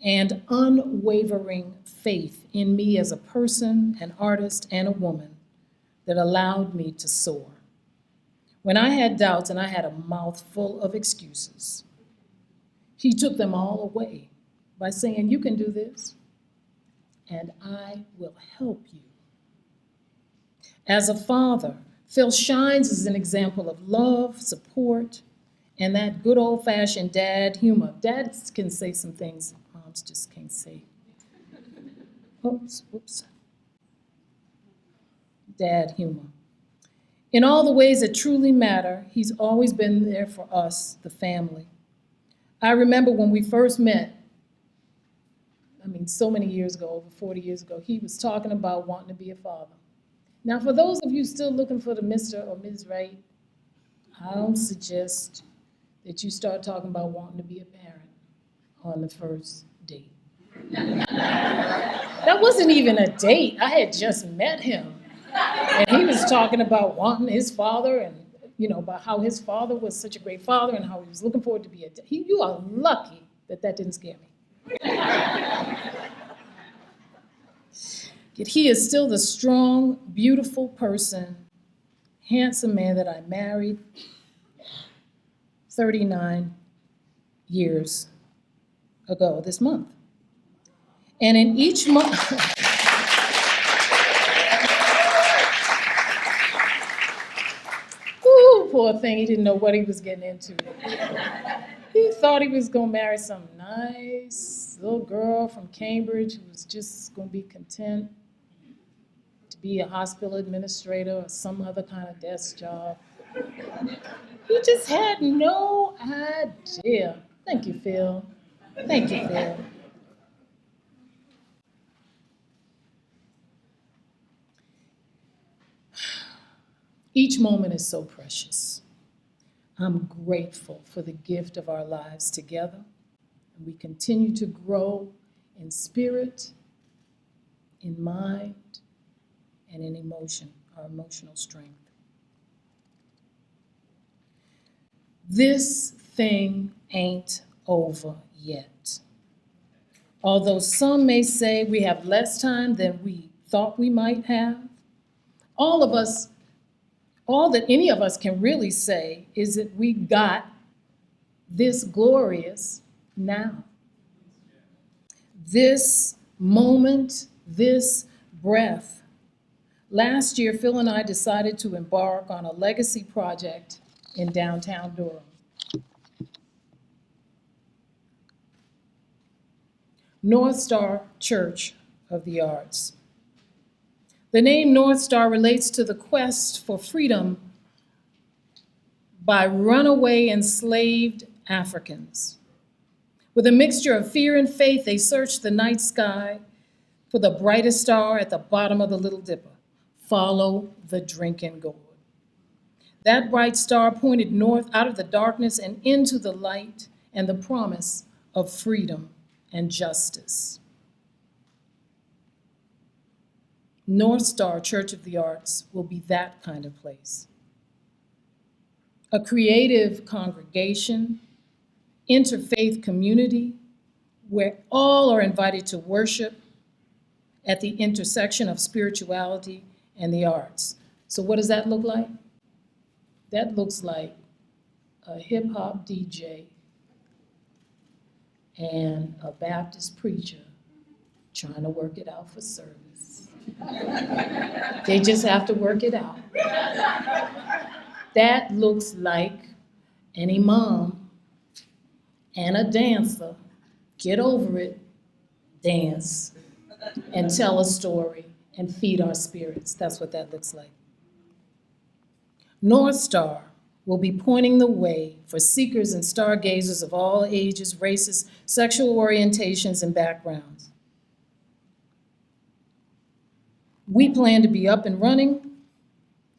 and unwavering faith in me as a person, an artist, and a woman that allowed me to soar. When I had doubts and I had a mouthful of excuses, he took them all away by saying, "You can do this, and I will help you." As a father, Phil shines as an example of love, support, and that good old-fashioned dad humor. Dads can say some things moms just can't say. Whoops. Dad humor. In all the ways that truly matter, he's always been there for us, the family. I remember when we first met, so many years ago, over 40 years ago, he was talking about wanting to be a father. Now, for those of you still looking for the Mr. or Ms. Right, I don't suggest that you start talking about wanting to be a parent on the first date. That wasn't even a date. I had just met him. And he was talking about wanting his father and, about how his father was such a great father and how he was looking forward to be you are lucky that didn't scare me. Yet he is still the strong, beautiful person, handsome man that I married 39 years ago this month. And in each month, poor thing, he didn't know what he was getting into. He thought he was going to marry some nice little girl from Cambridge who was just going to be content to be a hospital administrator or some other kind of desk job. He just had no idea. Thank you, Phil. Thank you, Phil. Each moment is so precious. I'm grateful for the gift of our lives together. And we continue to grow in spirit, in mind, and in emotion, our emotional strength. This thing ain't over yet. Although some may say we have less time than we thought we might have, all that any of us can really say is that we got this glorious now. This moment, this breath. Last year, Phil and I decided to embark on a legacy project in downtown Durham. North Star Church of the Arts. The name North Star relates to the quest for freedom by runaway enslaved Africans. With a mixture of fear and faith, they searched the night sky for the brightest star at the bottom of the Little Dipper. Follow the drinking gourd. That bright star pointed north out of the darkness and into the light and the promise of freedom and justice. North Star Church of the Arts will be that kind of place. A creative congregation, interfaith community, where all are invited to worship at the intersection of spirituality and the arts. So what does that look like? That looks like a hip hop DJ and a Baptist preacher trying to work it out for service. They just have to work it out. That looks like an imam and a dancer. Get over it, dance, and tell a story and feed our spirits. That's what that looks like. North Star will be pointing the way for seekers and stargazers of all ages, races, sexual orientations, and backgrounds. We plan to be up and running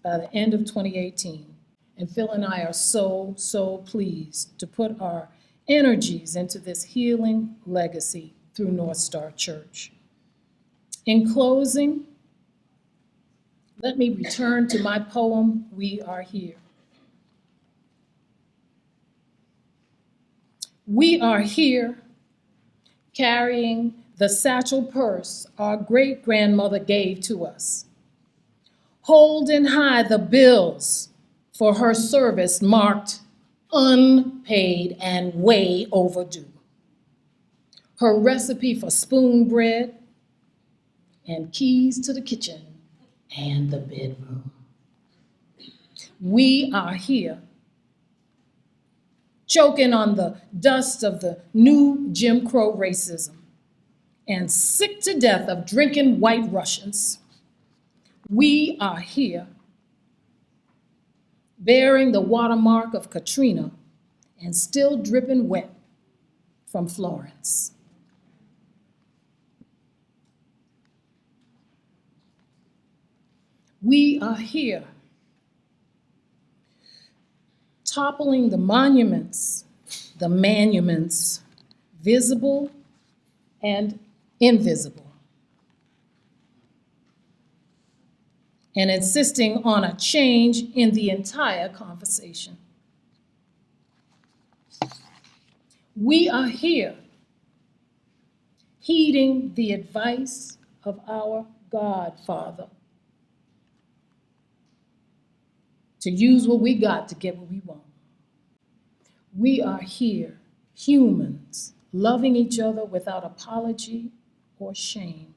by the end of 2018. And Phil and I are so pleased to put our energies into this healing legacy through North Star Church. In closing, let me return to my poem, We Are Here. We are here carrying the satchel purse our great-grandmother gave to us, holding high the bills for her service marked unpaid and way overdue, her recipe for spoon bread, and keys to the kitchen and the bedroom. We are here choking on the dust of the new Jim Crow racism and sick to death of drinking white Russians. We are here bearing the watermark of Katrina and still dripping wet from Florence. We are here toppling the monuments, the monuments, visible and invisible, and insisting on a change in the entire conversation. We are here heeding the advice of our Godfather to use what we got to get what we want. We are here, humans, loving each other without apology or shame.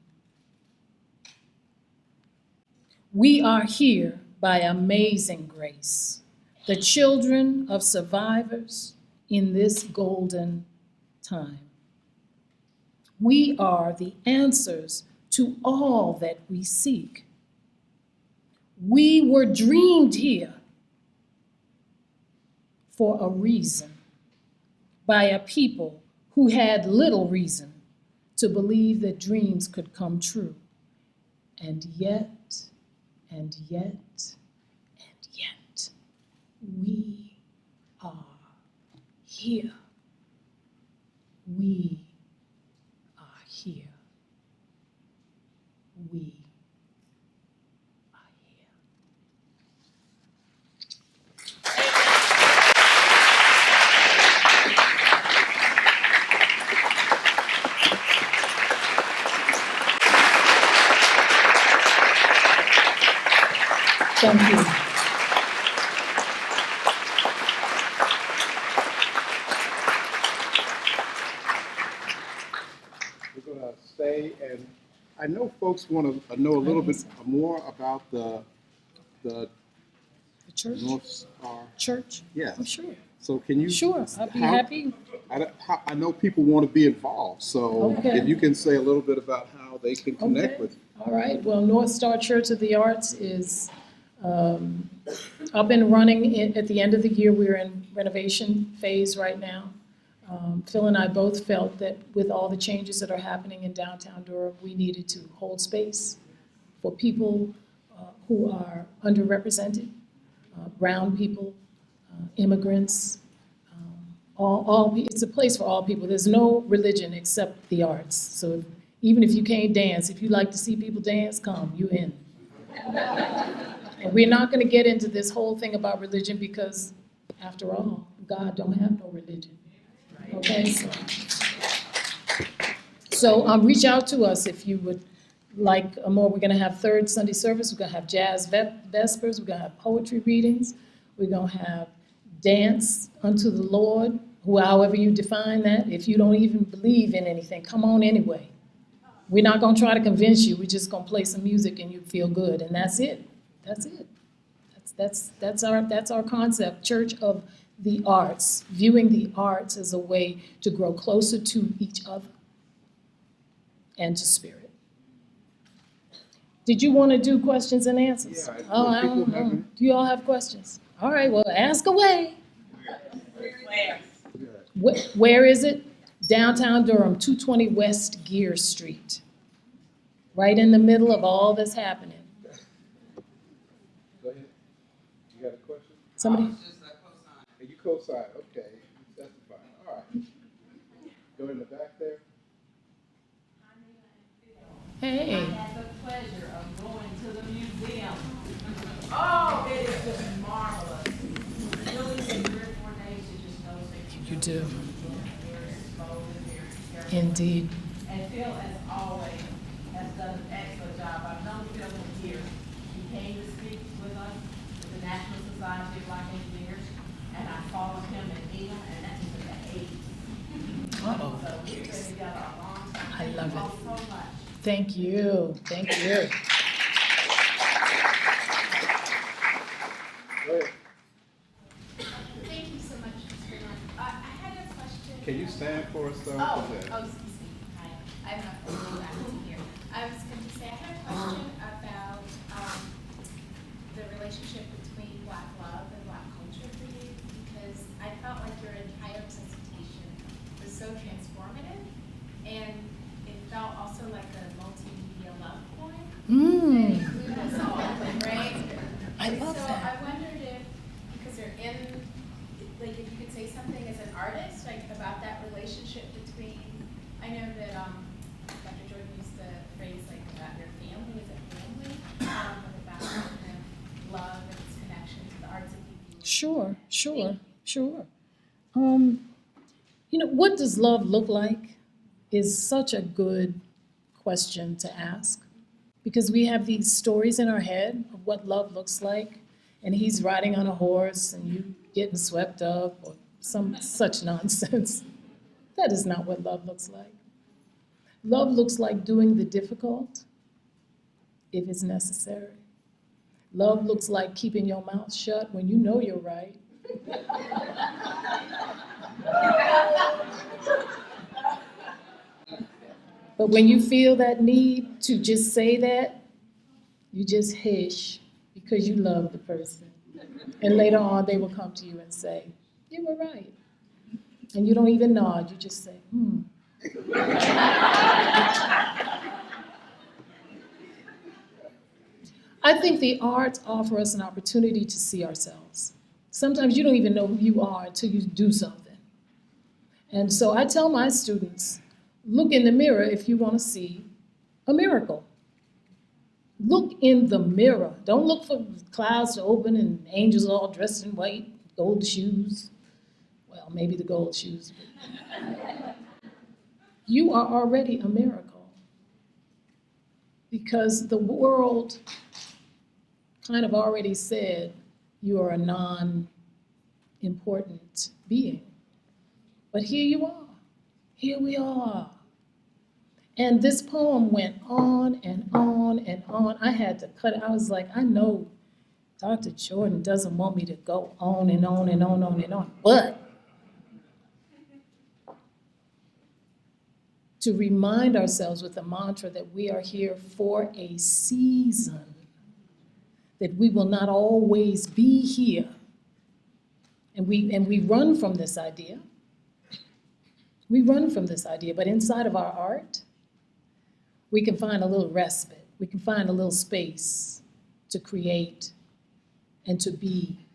We are here by amazing grace, the children of survivors in this golden time. We are the answers to all that we seek. We were dreamed here for a reason by a people who had little reason to believe that dreams could come true. And yet, we are here. We are here. We are here. Thank you. We're going to stay, and I know folks want to know a little bit more about the The church? North Star. Church? Yes. Oh, sure. So can you? Sure, I'd be how- happy. I know people want to be involved, so Okay. if you can say a little bit about how they can connect Okay. with you. All right, well, North Star Church of the Arts is up and running at the end of the year. We're in renovation phase right now. Phil and I both felt that with all the changes that are happening in downtown Durham, we needed to hold space for people who are underrepresented, brown people, immigrants, it's a place for all people. There's no religion except the arts. So even if you can't dance, if you like to see people dance, come, you in. And we're not going to get into this whole thing about religion because, after all, God don't have no religion. Okay, so reach out to us if you would like more. We're going to have third Sunday service. We're going to have jazz vespers. We're going to have poetry readings. We're going to have dance unto the Lord, however you define that. If you don't even believe in anything, come on anyway. We're not going to try to convince you. We're just going to play some music and you feel good, and that's it. That's it. That's our concept. Church of the Arts, viewing the arts as a way to grow closer to each other and to spirit. Did you want to do questions and answers? Yeah, Oh, I don't know. Do you all have questions? All right, well, ask away. Where is it? Downtown Durham, 220 West Gear Street. Right in the middle of all this happening. Go ahead. You got a question? Somebody? You co-sign, okay. You testify. All right. Go in the back there. Hey. I had the pleasure of going to the museum. Oh, it is just marvelous. Really, in 3 or 4 days, you just know things. You do. Indeed. And Phil, as always, has done an excellent job. I've known Phil for years. He came to speak with us with the National Society of Black Engineers, and I followed him and Nina, and that was in the 80s. Uh-oh. So we've been together a long time. I love Thank you all it. so much. Thank you. Thank you. Thank you so much, Ms. Freelon. I had a question. Can you stand for us, though? Excuse me. I'm not faculty here. I was going to say, I had a question about the relationship between Black love and Black culture for you, because I felt like your entire presentation was so transformative, and it felt also like a multimedia love poem that included us all, right? I love so that. I wondered if, because you're in, like if you could say something as an artist, like about that relationship between, I know that Dr. Jordan used the phrase like about your family as a family, but about love and its connection to the arts and people. Sure. What does love look like is such a good question to ask, because we have these stories in our head of what love looks like, and he's riding on a horse and you getting swept up or some such nonsense. That is not what love looks like. Love looks like doing the difficult if it's necessary. Love looks like keeping your mouth shut when you know you're right. But when you feel that need to just say that, you just hush because you love the person. And later on, they will come to you and say, you were right. And you don't even nod, you just say, I think the arts offer us an opportunity to see ourselves. Sometimes you don't even know who you are until you do something. And so I tell my students, look in the mirror if you want to see a miracle. Look in the mirror. Don't look for clouds to open and angels all dressed in white, gold shoes. Well, maybe the gold shoes. You are already a miracle, because the world kind of already said you are a non-important being. But here you are. Here we are. And this poem went on and on and on. I had to cut it. I was like, I know Dr. Jordan doesn't want me to go on and on and on and on. But to remind ourselves with the mantra that we are here for a season, that we will not always be here. And we run from this idea. We run from this idea, but inside of our art, we can find a little respite. We can find a little space to create and to be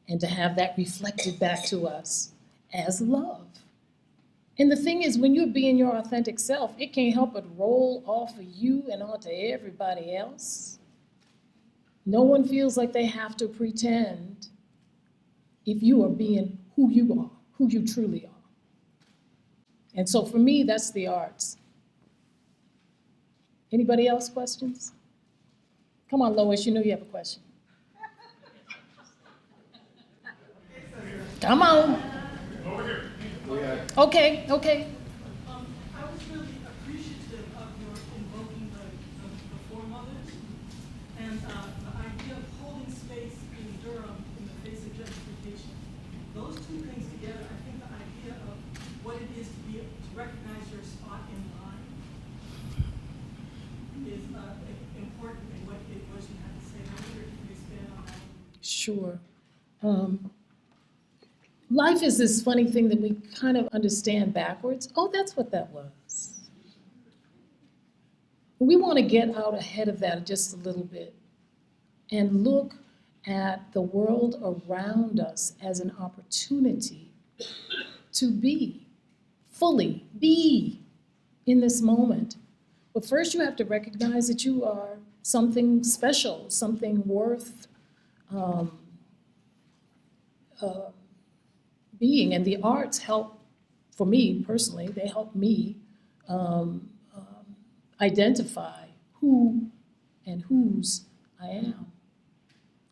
and to have that reflected back to us as love. And the thing is, when you're being your authentic self, it can't help but roll off of you and onto everybody else. No one feels like they have to pretend if you are being who you are, who you truly are. And so for me, that's the arts. Anybody else questions? Come on, Lois, you know you have a question. Come on. Okay. I was really appreciative of your invoking the foremothers and the idea of holding space in Durham in the face of gentrification. Those two things together, I think the idea of what it is to recognize your spot in line is important in what it was you had to say. I wonder if you could expand on that. Sure. Life is this funny thing that we kind of understand backwards. Oh, that's what that was. We want to get out ahead of that just a little bit and look at the world around us as an opportunity to be, fully be in this moment. But first you have to recognize that you are something special, something worth being, and the arts help for me personally, they help me identify who and whose I am.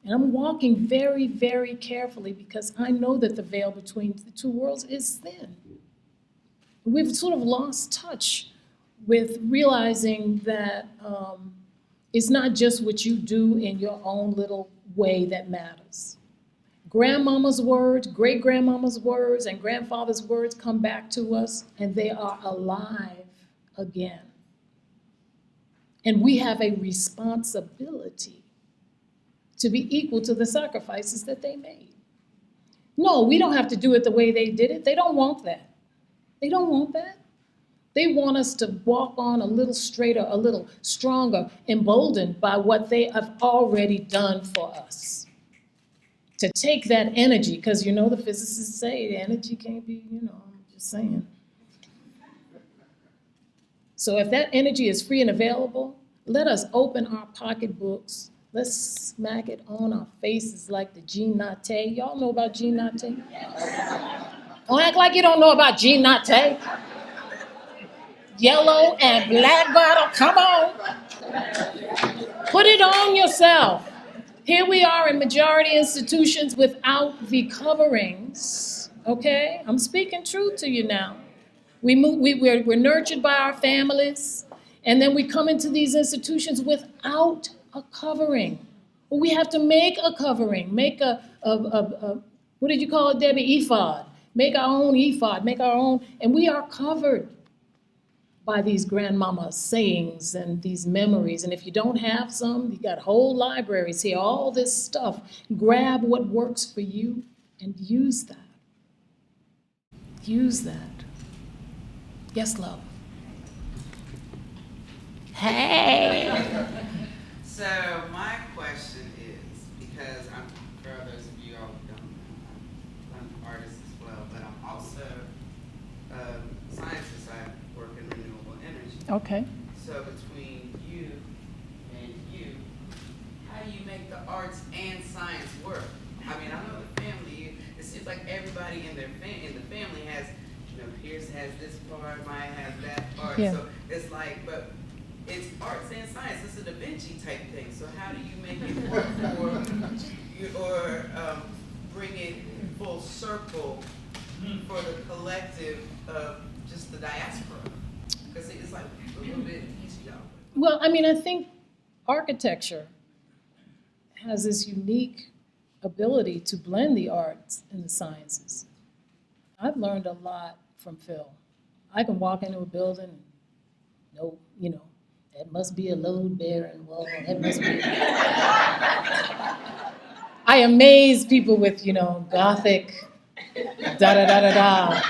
And I'm walking very, very carefully because I know that the veil between the two worlds is thin. We've sort of lost touch with realizing that it's not just what you do in your own little way that matters. Grandmama's words, great-grandmama's words, and grandfather's words come back to us, and they are alive again. And we have a responsibility to be equal to the sacrifices that they made. No, we don't have to do it the way they did it. They don't want that. They don't want that. They want us to walk on a little straighter, a little stronger, emboldened by what they have already done for us. To take that energy, because you know the physicists say the energy can't be, I'm just saying. So if that energy is free and available, let us open our pocketbooks. Let's smack it on our faces like the Jean Natte. Y'all know about Jean Natte? Don't act like you don't know about Jean Natte. Yellow and black bottle, come on. Put it on yourself. Here we are in majority institutions without the coverings, okay? I'm speaking truth to you now. We're nurtured by our families, and then we come into these institutions without a covering. Well, we have to make a covering, make a what did you call it, Debbie? Ephod. Make our own ephod, make our own, and we are covered by these grandmama sayings and these memories. And if you don't have some, you got whole libraries here, all this stuff. Grab what works for you and use that. Use that. Yes, love. Hey. So my question is, because for those of you all who don't know, I'm an artist as well, but I'm also a scientist. I work in renewable energy. Okay. So between you and you, how do you make the arts and science work? I mean, I know the family, it seems like everybody in the family has, Pierce has this part, Maya has that part. Yeah. So it's like, but it's arts and science. It's a Da Vinci type thing. So how do you make it work or bring it full circle for the collective of just the diaspora? Because it's like a little bit easy out. Well, I mean, I think architecture has this unique ability to blend the arts and the sciences. I've learned a lot from Phil. I can walk into a building and know, that must be a load-bearing wall. That must be. I amaze people with, Gothic, da-da-da-da-da.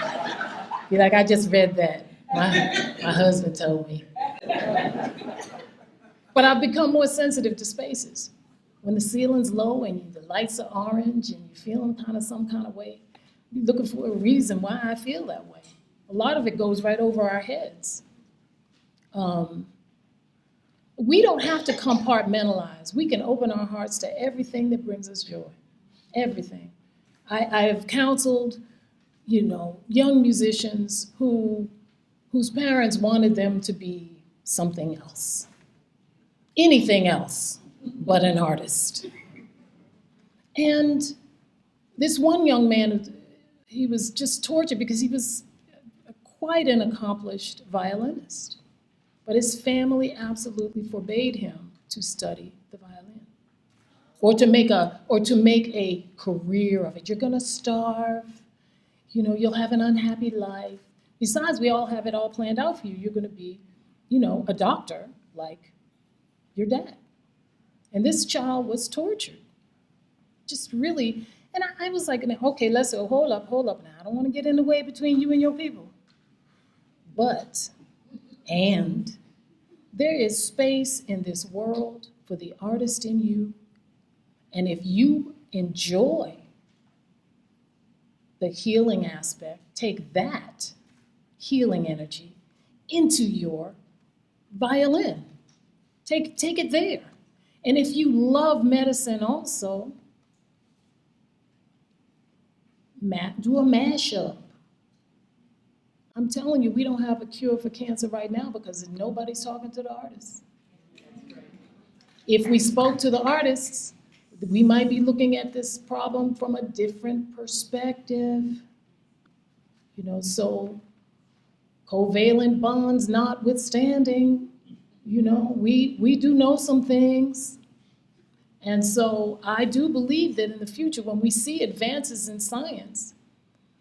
Be like, I just read that. My husband told me. But I've become more sensitive to spaces. When the ceiling's low and the lights are orange and you're feeling some kind of way, you're looking for a reason why I feel that way. A lot of it goes right over our heads. We don't have to compartmentalize. We can open our hearts to everything that brings us joy, everything. I have counseled, young musicians whose parents wanted them to be something else, anything else but an artist. And this one young man, he was just tortured because he was quite an accomplished violinist. But his family absolutely forbade him to study the violin or to make a career of it. You're going to starve. You'll have an unhappy life. Besides, we all have it all planned out for you. You're going to be, a doctor like your dad. And this child was tortured. Just really, and I was like, okay, let's go, hold up now. I don't want to get in the way between you and your people. And there is space in this world for the artist in you. And if you enjoy the healing aspect, take that healing energy into your violin. Take it there. And if you love medicine also, do a mashup. I'm telling you, we don't have a cure for cancer right now because nobody's talking to the artists. If we spoke to the artists, we might be looking at this problem from a different perspective. You know, so covalent bonds notwithstanding, you know, we do know some things. And so I do believe that in the future, when we see advances in science,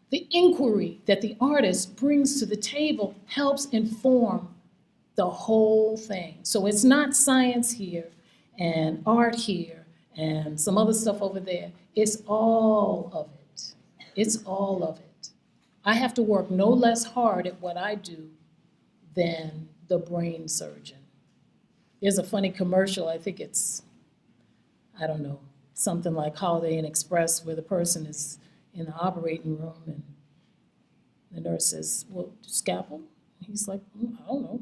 the inquiry that the artist brings to the table helps inform the whole thing. So it's not science here and art here and some other stuff over there. It's all of it. It's all of it. I have to work no less hard at what I do than the brain surgeon. There's a funny commercial, I think it's, I don't know, something like Holiday Inn Express, where the person is in the operating room and the nurse says, well, scalpel? He's like, I don't know.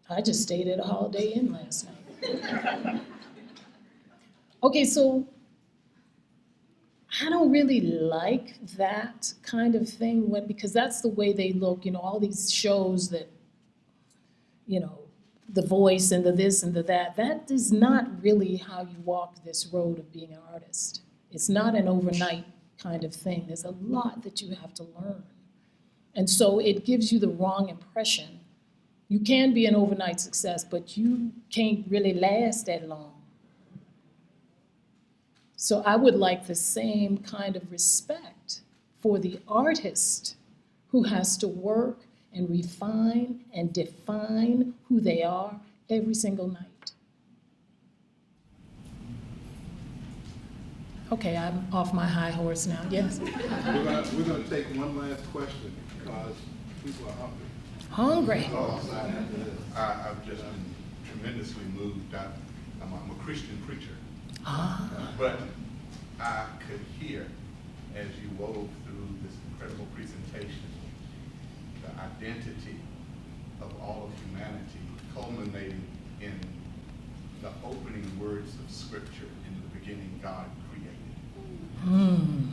I just stayed at a Holiday Inn last night. Okay, so I don't really like that kind of thing because that's the way they look, you know, all these shows that, you know, The Voice and the this and the that. That is not really how you walk this road of being an artist. It's not an overnight kind of thing. There's a lot that you have to learn. And so it gives you the wrong impression. You can be an overnight success, but you can't really last that long. So I would like the same kind of respect for the artist who has to work and refine and define who they are every single night. Okay, I'm off my high horse now, yes. We're gonna take one last question because people are hungry. Hungry. I've just been tremendously moved. I'm a Christian preacher. Ah. But I could hear, as you wove through this incredible presentation, the identity of all of humanity culminating in the opening words of Scripture. In the beginning, God created.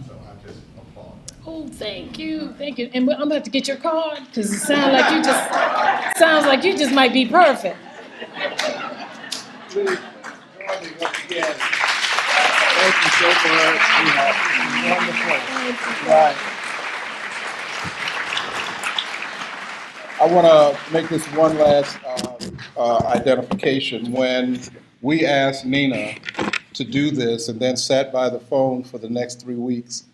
So I just applaud that. Oh, thank you, thank you. And I'm about to get your card because it sounds like you just might be perfect. Please join me once again. Thank you so much. Wonderful. Right. I want to make this one last identification. When we asked Nnenna to do this and then sat by the phone for the next 3 weeks,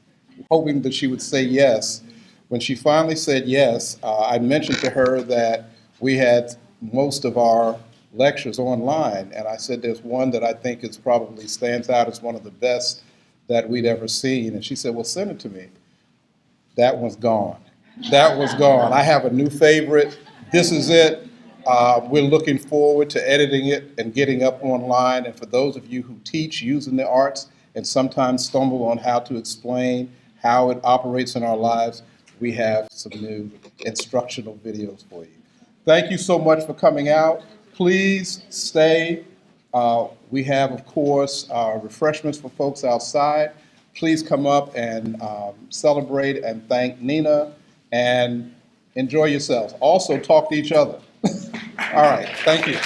hoping that she would say yes, when she finally said yes, I mentioned to her that we had most of our lectures online, and I said there's one that I think is probably stands out as one of the best that we'd ever seen, and she said, well, send it to me. That one's gone. That was gone. I have a new favorite. This is it. We're looking forward to editing it and getting up online, and for those of you who teach using the arts and sometimes stumble on how to explain how it operates in our lives, we have some new instructional videos for you. Thank you so much for coming out. Please stay. We have, of course, refreshments for folks outside. Please come up and celebrate and thank Nnenna and enjoy yourselves. Also, talk to each other. All right, thank you.